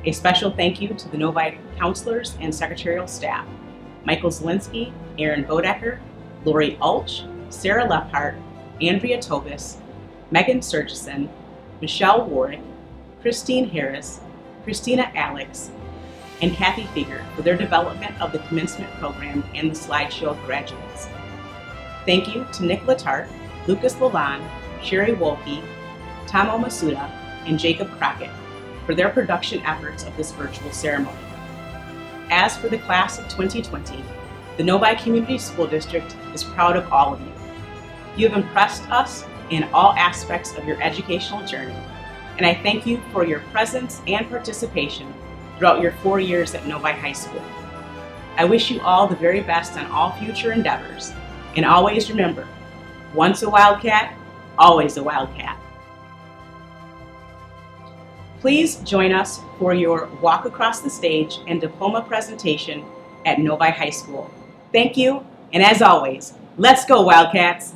A special thank you to the Novi counselors and secretarial staff, Michael Zielinski, Aaron Bodecker, Lori Ulch, Sarah Lephart, Andrea Tobis, Megan Surgison, Michelle Warwick, Christine Harris, Christina Alex, and Kathy Fieger for their development of the Commencement program and the slideshow of graduates. Thank you to Nick Latart, Lucas Lalonde, Sherry Wolke, Tom Omasuda, and Jacob Crockett for their production efforts of this virtual ceremony. As for the class of 2020, the Novi Community School District is proud of all of you. You have impressed us in all aspects of your educational journey, and I thank you for your presence and participation throughout your 4 years at Novi High School. I wish you all the very best on all future endeavors, and always remember, once a Wildcat, always a Wildcat. Please join us for your walk across the stage and diploma presentation at Novi High School. Thank you, and as always, let's go Wildcats!